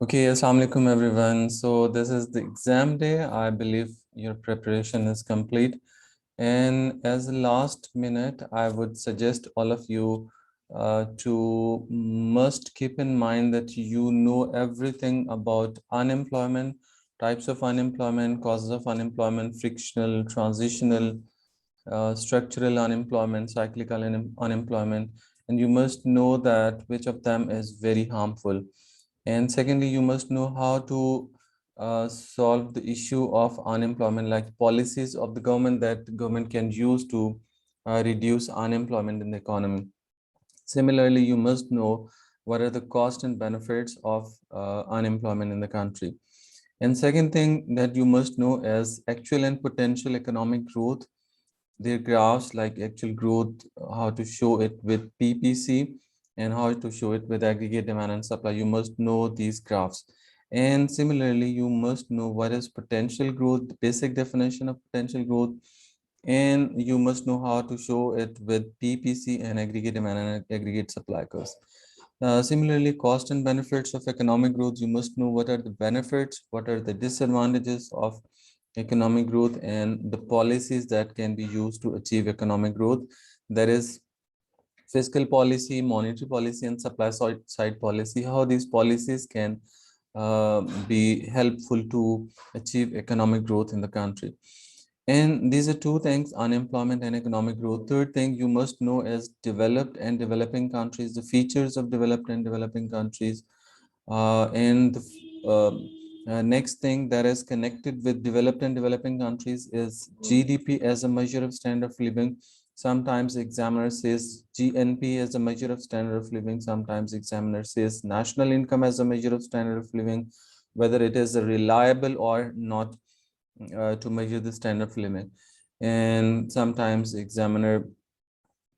Okay, assalamu alaikum everyone. So this is the exam day. I believe your preparation is complete. And as a last minute, I would suggest all of you to must keep in mind that you know everything about unemployment, types of unemployment, causes of unemployment, frictional, transitional, structural unemployment, cyclical unemployment, and you must know that which of them is very harmful. And secondly, you must know how to solve the issue of unemployment, like policies of the government that government can use to reduce unemployment in the economy. Similarly, you must know what are the costs and benefits of unemployment in the country. And second thing that you must know is actual and potential economic growth, their graphs like actual growth, how to show it with PPC and how to show it with aggregate demand and supply. You must know these graphs. And similarly, you must know what is potential growth, the basic definition of potential growth, and you must know how to show it with PPC and aggregate demand and aggregate supply curves. Similarly, cost and benefits of economic growth, you must know what are the benefits, what are the disadvantages of economic growth, and the policies that can be used to achieve economic growth. That is fiscal policy, monetary policy, and supply side policy, how these policies can be helpful to achieve economic growth in the country. And these are two things, unemployment and economic growth. Third thing you must know is developed and developing countries, the features of developed and developing countries. And the next thing that is connected with developed and developing countries is GDP as a measure of standard of living. Sometimes examiner says GNP as a measure of standard of living. Sometimes examiner says national income as a measure of standard of living, whether it is a reliable or not to measure the standard of living. And sometimes examiner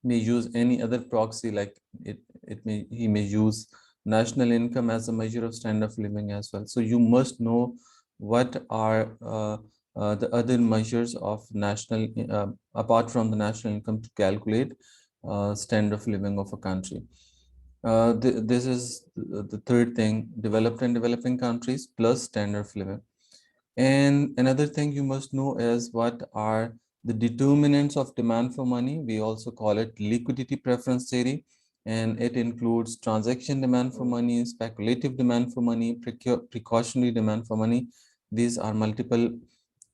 may use any other proxy, like he may use national income as a measure of standard of living as well. So you must know what are the other measures of national apart from the national income to calculate standard of living of a country. This is the third thing, developed and developing countries plus standard of living. And another thing you must know is what are the determinants of demand for money. We also call it liquidity preference theory, and it includes transaction demand for money, speculative demand for money, precautionary demand for money. These are multiple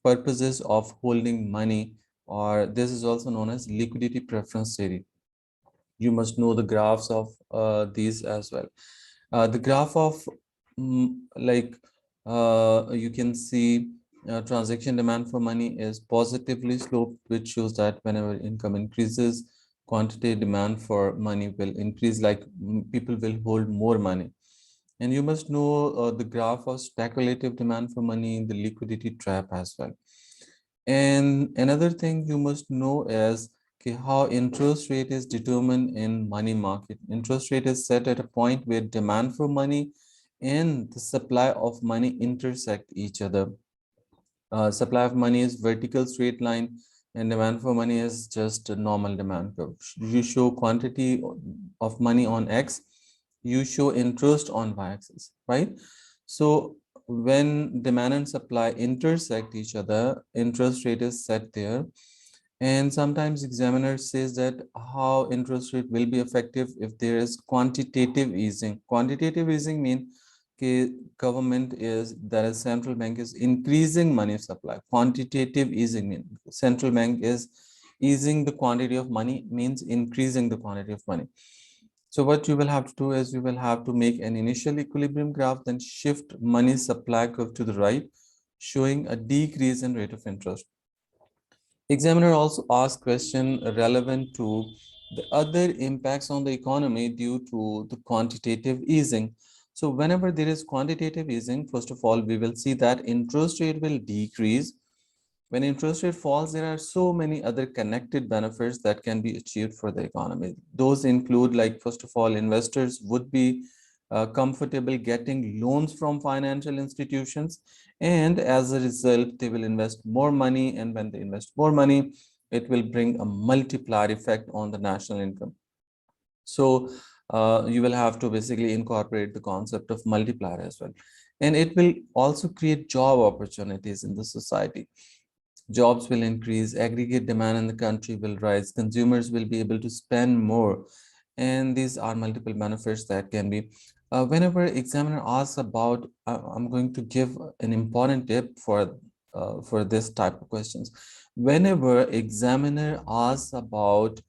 purposes of holding money, or this is also known as liquidity preference theory. You must know the graphs of these as well. The graph of like you can see transaction demand for money is positively sloped, which shows that whenever income increases, quantity demand for money will increase, like people will hold more money. And you must know the graph of speculative demand for money, the liquidity trap as well. And another thing you must know is how interest rate is determined in money market. Interest rate is set at a point where demand for money and the supply of money intersect each other. Supply of money is vertical straight line and demand for money is just a normal demand curve. You show quantity of money on X, you show interest on Y axis, right? So when demand and supply intersect each other, interest rate is set there. And sometimes examiner says that how interest rate will be effective if there is quantitative easing. Quantitative easing means government is, that is central bank is increasing money supply. Quantitative easing means central bank is easing the quantity of money, means increasing the quantity of money. So what you will have to do is you will have to make an initial equilibrium graph, then shift money supply curve to the right, showing a decrease in rate of interest. Examiner also asks question relevant to the other impacts on the economy due to the quantitative easing. So whenever there is quantitative easing, first of all, we will see that interest rate will decrease. When interest rate falls, there are so many other connected benefits that can be achieved for the economy. Those include, like, first of all, investors would be comfortable getting loans from financial institutions, and as a result they will invest more money, and when they invest more money, it will bring a multiplier effect on the national income. So you will have to basically incorporate the concept of multiplier as well. And it will also create job opportunities in the society. Jobs will increase, aggregate demand in the country will rise, consumers will be able to spend more, and these are multiple benefits that can be. Whenever examiner asks about, I'm going to give an important tip for this type of questions. Whenever examiner asks about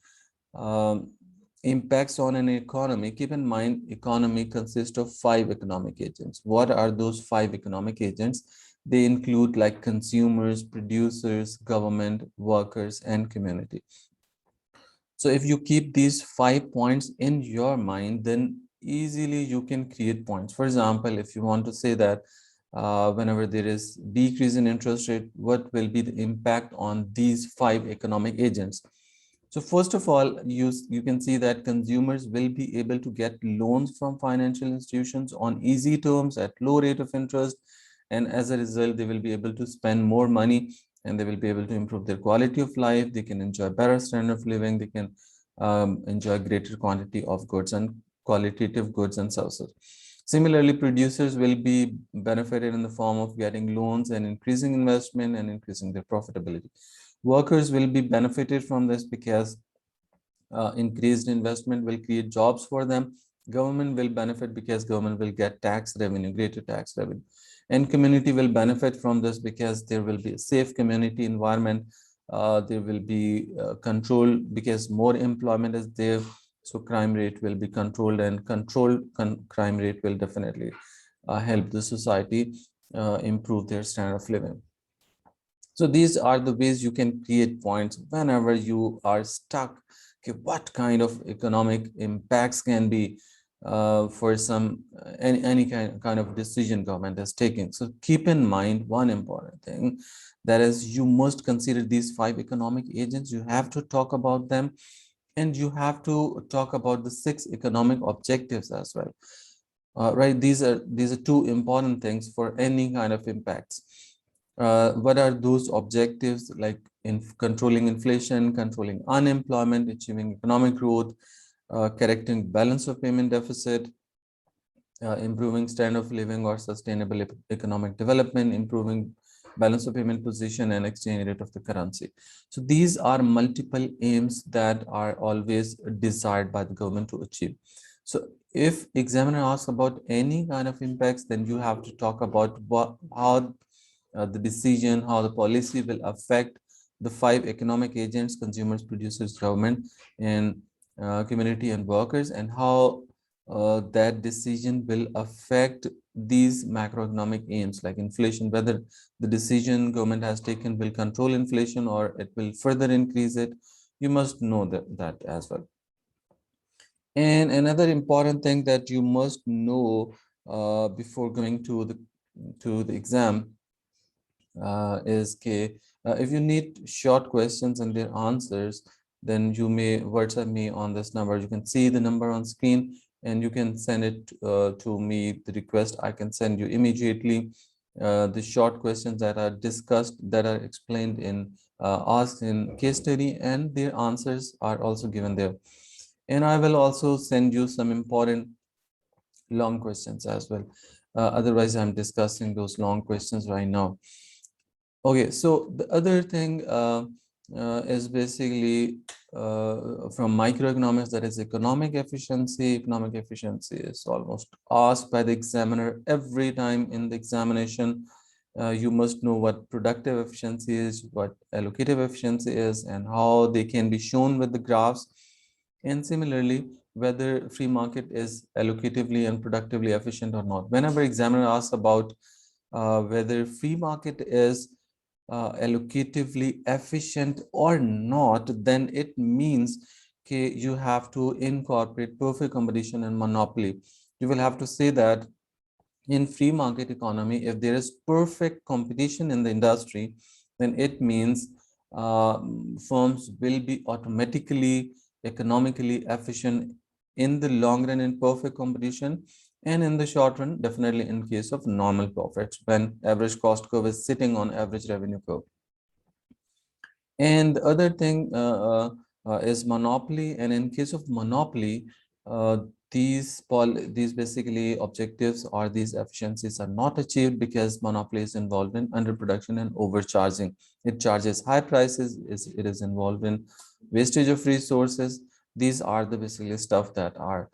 um, impacts on an economy, keep in mind economy consists of 5 economic agents. What are those 5 economic agents? They include like consumers, producers, government, workers, and community. So if you keep these 5 points in your mind, then easily you can create points. For example, if you want to say that whenever there is decrease in interest rate, what will be the impact on these 5 economic agents? So first of all, you can see that consumers will be able to get loans from financial institutions on easy terms at low rate of interest. And as a result, they will be able to spend more money, and they will be able to improve their quality of life. They can enjoy better standard of living. They can enjoy greater quantity of goods and qualitative goods and services. Similarly, producers will be benefited in the form of getting loans and increasing investment and increasing their profitability. Workers will be benefited from this because increased investment will create jobs for them. Government will benefit because government will get tax revenue, greater tax revenue. And community will benefit from this because there will be a safe community environment. There will be control because more employment is there. So crime rate will be controlled, and crime rate will definitely help the society improve their standard of living. So these are the ways you can create points whenever you are stuck. Okay, what kind of economic impacts can be for any kind of decision government is taking. So keep in mind one important thing, that is you must consider these 5 economic agents. You have to talk about them, and you have to talk about the 6 economic objectives as well. Right, these are 2 important things for any kind of impacts. What are those objectives? Like in controlling inflation, controlling unemployment, achieving economic growth, correcting balance of payment deficit, improving standard of living or sustainable economic development, improving balance of payment position and exchange rate of the currency. So these are multiple aims that are always desired by the government to achieve. So if examiner asks about any kind of impacts, then you have to talk about how the decision, how the policy will affect the 5 economic agents: consumers, producers, government, and community and workers, and how that decision will affect these macroeconomic aims like inflation, whether the decision government has taken will control inflation or it will further increase it. You must know that as well. And another important thing that you must know before going to the exam is if you need short questions and their answers, then you may WhatsApp me on this number. You can see the number on screen, and you can send it to me, the request. I can send you immediately the short questions that are discussed, that are explained in asked in case study, and their answers are also given there. And I will also send you some important long questions as well. Otherwise, I'm discussing those long questions right now. Okay, so the other thing is basically from microeconomics, that is economic efficiency. Economic efficiency is almost asked by the examiner every time in the examination. You must know what productive efficiency is, what allocative efficiency is, and how they can be shown with the graphs. And similarly, whether free market is allocatively and productively efficient or not. Whenever examiner asks about whether free market is allocatively efficient or not, then it means okay, you have to incorporate perfect competition and monopoly. You will have to say that in free market economy, if there is perfect competition in the industry, then it means firms will be automatically economically efficient in the long run in perfect competition, and in the short run definitely in case of normal profits when average cost curve is sitting on average revenue curve. And the other thing is monopoly. And in case of monopoly, these basically objectives or these efficiencies are not achieved because monopoly is involved in underproduction and overcharging. It charges high prices, it is involved in wastage of resources. These are the basically stuff that are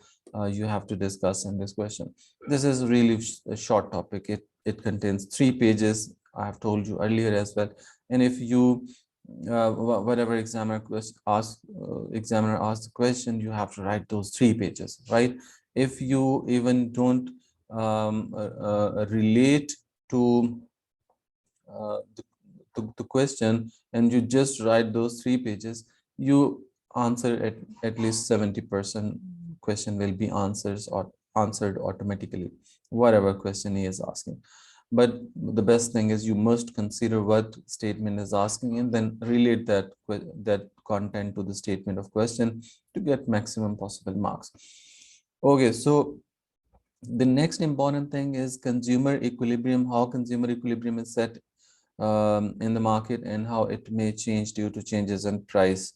you have to discuss in this question. This is really a short topic. It contains 3 pages. I have told you earlier as well. And if you whatever examiner asks the question, you have to write those 3 pages, right? If you even don't relate to the question and you just write those 3 pages, you answer at least 70% question will be answers or answered automatically, whatever question he is asking. But the best thing is you must consider what statement is asking and then relate that content to the statement of question to get maximum possible marks. Okay, so the next important thing is consumer equilibrium, how consumer equilibrium is set in the market and how it may change due to changes in price.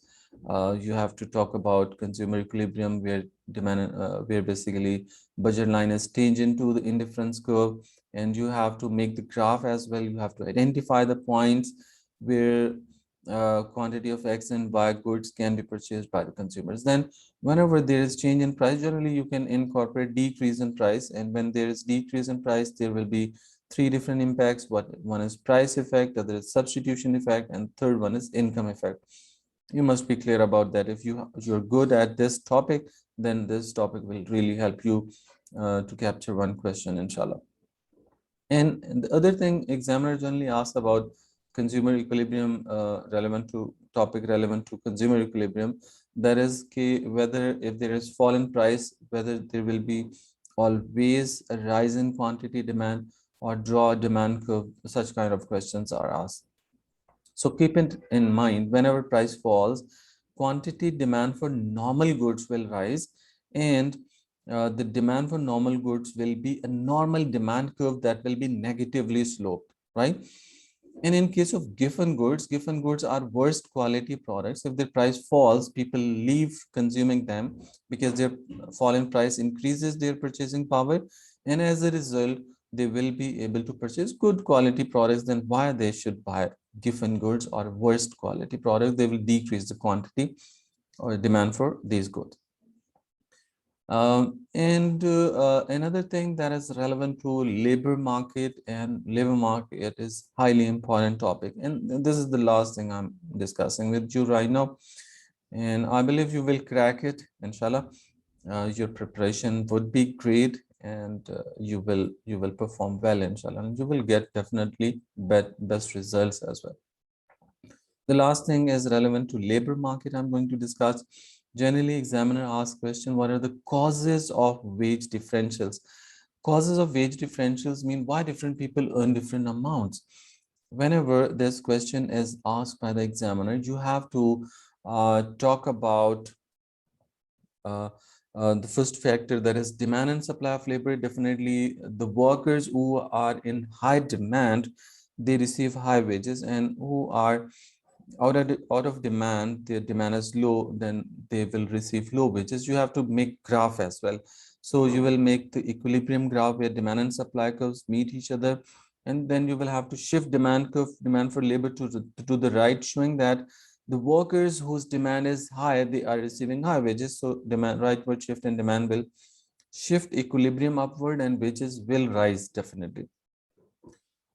You have to talk about consumer equilibrium where demand, where basically budget line is tangent to the indifference curve, and you have to make the graph as well. You have to identify the points where quantity of X and Y goods can be purchased by the consumers. Then whenever there is change in price, generally you can incorporate decrease in price, and when there is decrease in price, there will be 3 different impacts. One is price effect, other is substitution effect, and third one is income effect. You must be clear about that. If you're good at this topic, then this topic will really help you to capture one question, inshallah. And the other thing, examiner generally asks about consumer equilibrium relevant to topic relevant to consumer equilibrium. That is whether if there is fall in price, whether there will be always a rise in quantity demand or draw a demand curve. Such kind of questions are asked. So keep it in mind, whenever price falls, quantity demand for normal goods will rise, and the demand for normal goods will be a normal demand curve that will be negatively sloped, right? And in case of giffen goods are worst quality products. If their price falls, people leave consuming them because their fall in price increases their purchasing power, and as a result, they will be able to purchase good quality products. Then why they should buy giffen goods or worst quality products? They will decrease the quantity or demand for these goods. Another thing that is relevant to labor market, and labor market is highly important topic, and this is the last thing I'm discussing with you right now, and I believe you will crack it, inshallah. Your preparation would be great, and you will perform well, inshallah, and you will get definitely best results as well. The last thing is relevant to labor market I'm going to discuss. Generally, examiner asks question, what are the causes of wage differentials? Causes of wage differentials mean why different people earn different amounts. Whenever this question is asked by the examiner, you have to talk about the first factor, that is demand and supply of labor. Definitely the workers who are in high demand, they receive high wages, and who are out of demand, their demand is low, then they will receive low wages. You have to make graph as well. So you will make the equilibrium graph where demand and supply curves meet each other, and then you will have to shift demand curve, demand for labor to the right, showing that the workers whose demand is high, they are receiving high wages. So demand rightward shift and demand will shift equilibrium upward, and wages will rise definitely.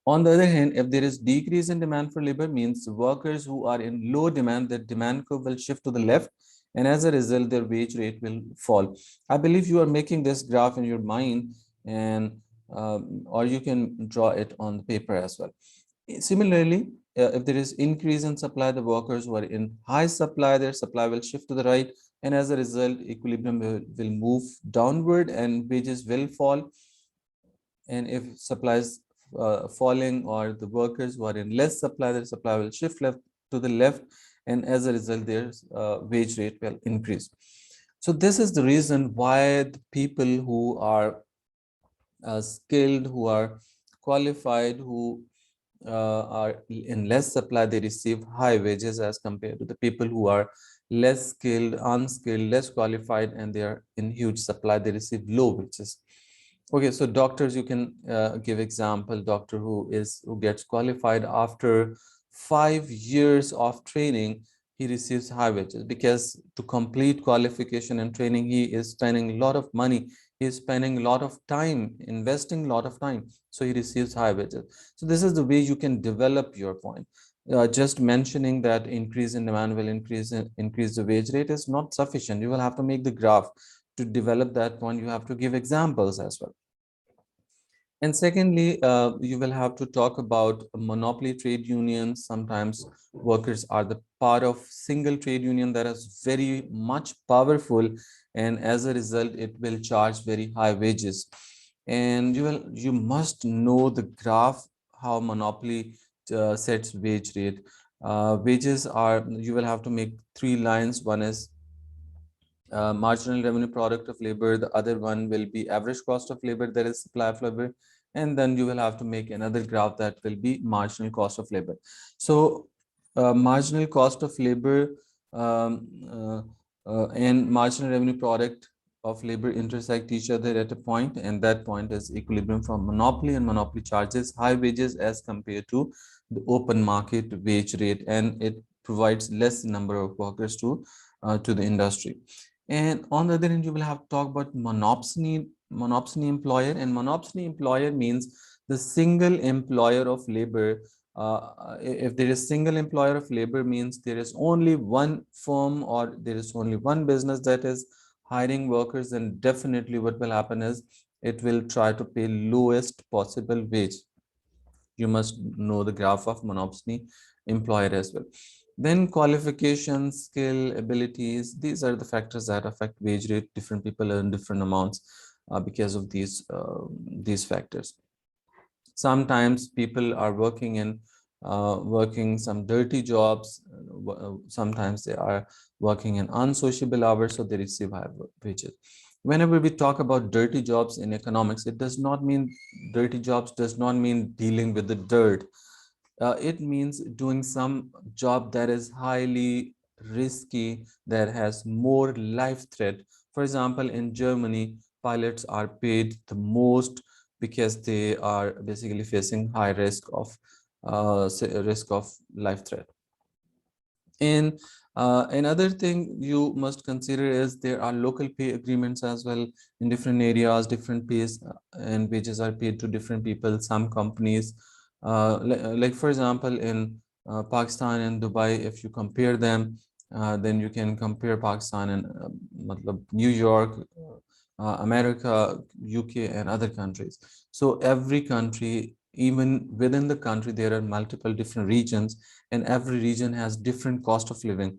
On the other hand, if there is decrease in demand for labor, means workers who are in low demand, their demand curve will shift to the left, and as a result, their wage rate will fall. I believe you are making this graph in your mind, and or you can draw it on the paper as well. Similarly, if there is increase in supply, the workers who are in high supply, their supply will shift to the right, and as a result, equilibrium will move downward and wages will fall. And if supply is falling, or the workers who are in less supply, their supply will shift left to the left, and as a result, their wage rate will increase. So this is the reason why the people who are skilled, who are qualified, who are in less supply, they receive high wages as compared to the people who are less skilled, unskilled, less qualified, and they are in huge supply. They receive low wages. Okay, so doctors, you can give example, doctor who gets qualified after 5 years of training, he receives high wages, because to complete qualification and training, he is spending a lot of money, he is spending a lot of time, investing a lot of time, so he receives high wages. So this is the way you can develop your point. Just mentioning that increase in demand will increase the wage rate is not sufficient. You will have to make the graph. To develop that point, you have to give examples as well. And secondly, you will have to talk about monopoly trade unions. Sometimes workers are the part of single trade union that is very much powerful, and as a result, it will charge very high wages. And you must know the graph how monopoly sets wage rate. Wages are, you will have to make three lines. One is marginal revenue product of labor. The other one will be average cost of labor, that is supply of labor. And then you will have to make another graph that will be marginal cost of labor. So marginal cost of labor um, and marginal revenue product of labor intersect each other at a point, and that point is equilibrium from monopoly, and monopoly charges high wages as compared to the open market wage rate, and it provides less number of workers to the industry. And on the other hand, you will have to talk about monopsony employer. And monopsony employer means the single employer of labor. If there is single employer of labor, means there is only one firm or there is only one business that is hiring workers, then definitely what will happen is it will try to pay lowest possible wage. You must know the graph of monopsony employer as well. Then qualifications, skill, abilities, these are the factors that affect wage rate. Different people earn different amounts because of these factors. Sometimes people are working some dirty jobs. Sometimes they are working in unsociable hours, so they receive high wages. Whenever we talk about dirty jobs in economics, it does not mean dirty jobs does not mean dealing with the dirt. It means doing some job that is highly risky, that has more life threat. For example, in Germany, pilots are paid the most because they are basically facing high risk of life threat. And another thing you must consider is there are local pay agreements as well. In different areas, different pays and wages are paid to different people. Some companies, like for example, in Pakistan and Dubai, if you compare them, then you can compare Pakistan and New York, America, UK, and other countries. So every country, even within the country, there are multiple different regions, and every region has different cost of living.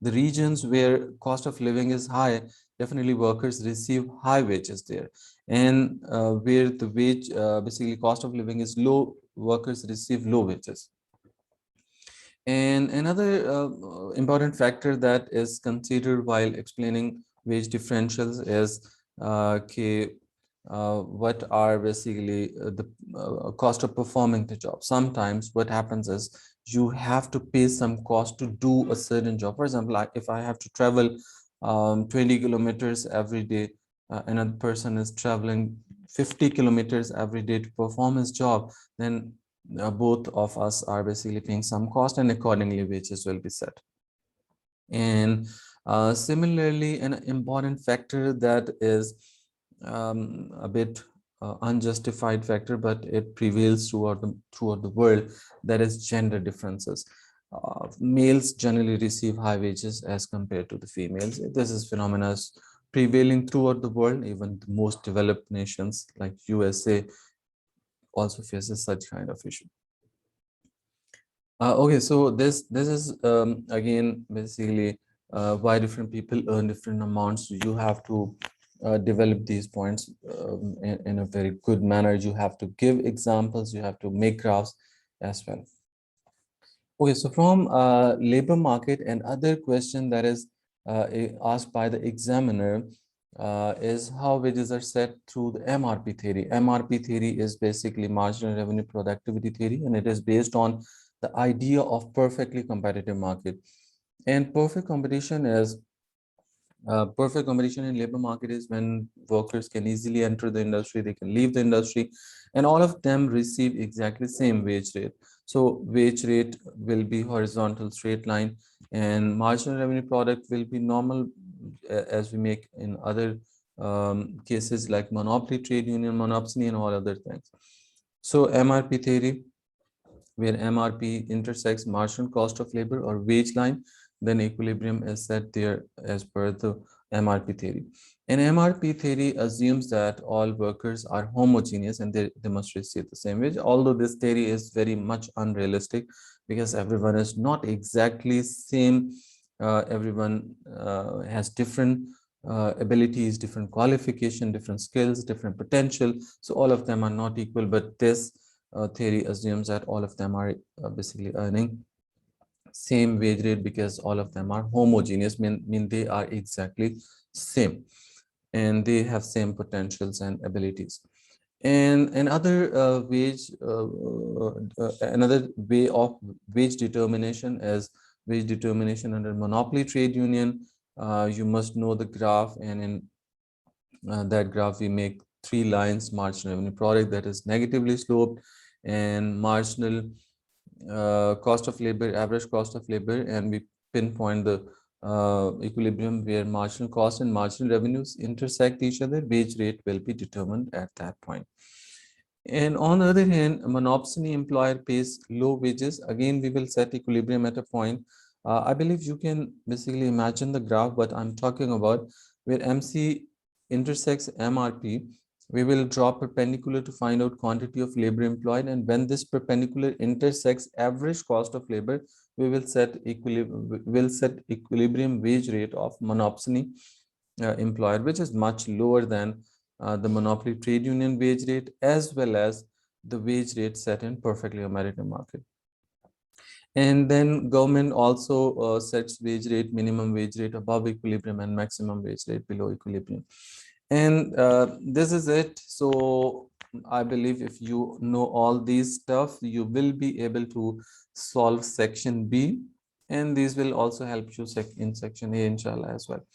The regions where cost of living is high, definitely workers receive high wages there. And where the wage, basically cost of living is low, workers receive low wages. And another important factor that is considered while explaining wage differentials is what are basically the cost of performing the job. Sometimes what happens is you have to pay some cost to do a certain job. For example, like if I have to travel 20 kilometers every day, another person is traveling 50 kilometers every day to perform his job, then both of us are basically paying some cost, and accordingly wages will be set. And similarly, an important factor that is a bit unjustified factor, but it prevails throughout the world, that is gender differences. Males generally receive high wages as compared to the females. This is phenomena prevailing throughout the world. Even the most developed nations like USA also faces such kind of issue. Okay, so this is again basically why different people earn different amounts. You have to develop these points in a very good manner. You have to give examples. You have to make graphs as well. Okay, so from labor market, and other question that is asked by the examiner is how wages are set through the MRP theory. MRP theory is basically marginal revenue productivity theory, and it is based on the idea of perfectly competitive market. And perfect competition in labor market is when workers can easily enter the industry, they can leave the industry, and all of them receive exactly same wage rate. So wage rate will be horizontal straight line, and marginal revenue product will be normal, as we make in other cases like monopoly, trade union, monopsony, and all other things. So MRP theory, where MRP intersects marginal cost of labor or wage line, then equilibrium is set there as per the MRP theory. And MRP theory assumes that all workers are homogeneous and they must receive the same wage, although this theory is very much unrealistic because everyone is not exactly same. Everyone has different abilities, different qualification, different skills, different potential. So all of them are not equal, but this theory assumes that all of them are basically earning same wage rate because all of them are homogeneous, mean they are exactly same and they have same potentials and abilities. And another way of wage determination is wage determination under monopoly trade union. You must know the graph, and in that graph we make three lines: marginal revenue product, that is negatively sloped, and marginal cost of labor, average cost of labor, and we pinpoint the equilibrium where marginal cost and marginal revenues intersect each other. Wage rate will be determined at that point. And on the other hand, a monopsony employer pays low wages. Again, we will set equilibrium at a point. I believe you can basically imagine the graph, but I'm talking about where MC intersects MRP. We will draw perpendicular to find out quantity of labor employed. And when this perpendicular intersects average cost of labor, we will set equilibrium wage rate of monopsony employer, which is much lower than the monopoly trade union wage rate, as well as the wage rate set in perfectly American market. And then government also sets wage rate, minimum wage rate above equilibrium and maximum wage rate below equilibrium. And this is it. So I believe if you know all these stuff, you will be able to solve section B, and these will also help you in section A, inshallah, as well.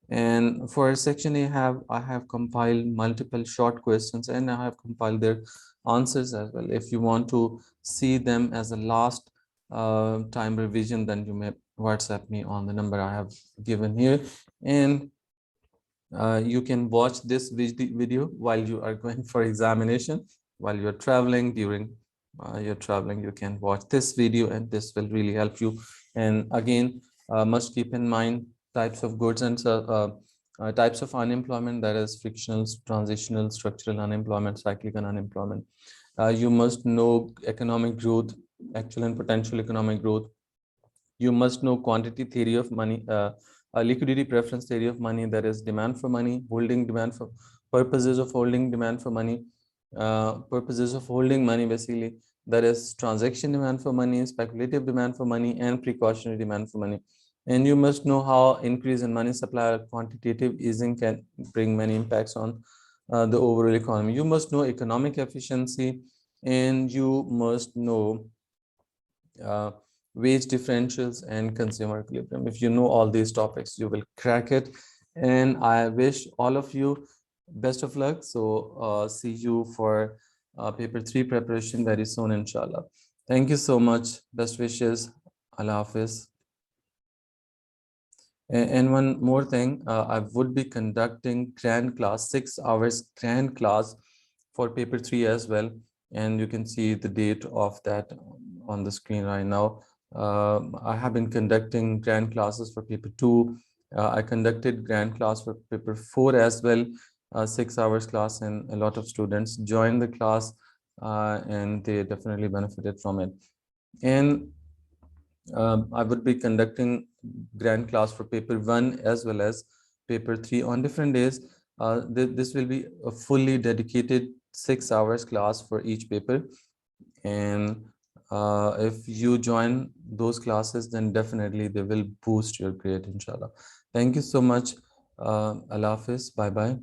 And for section A, I have compiled multiple short questions, and I have compiled their answers as well. If you want to see them as a last time revision, then you may WhatsApp me on the number I have given here, and you can watch this video while you are going for examination, while you're traveling. During your traveling, you can watch this video, and this will really help you. And again, must keep in mind types of goods and types of unemployment, that is frictional, transitional, structural unemployment, cyclical unemployment. You must know economic growth, actual and potential economic growth. You must know quantity theory of money, liquidity preference theory of money, that is demand for money, holding demand for purposes of holding demand for money, purposes of holding money, basically, that is transaction demand for money, speculative demand for money, and precautionary demand for money. And you must know how increase in money supply or quantitative easing can bring many impacts on the overall economy. You must know economic efficiency, and you must know uh, wage differentials and consumer equilibrium. If you know all these topics, you will crack it. And I wish all of you best of luck. So see you for paper 3 preparation very soon, inshallah. Thank you so much. Best wishes. Allah Hafiz. And one more thing, I would be conducting grand class, 6 hours grand class for paper 3 as well. And you can see the date of that on the screen right now. I have been conducting grand classes for paper 2. I conducted grand class for paper 4 as well, 6 hours class, and a lot of students joined the class and they definitely benefited from it. And I would be conducting grand class for paper 1 as well as paper 3 on different days. This will be a fully dedicated 6 hours class for each paper. And if you join those classes, then definitely they will boost your grade, inshallah. Thank you so much. Allah Hafiz. Bye bye.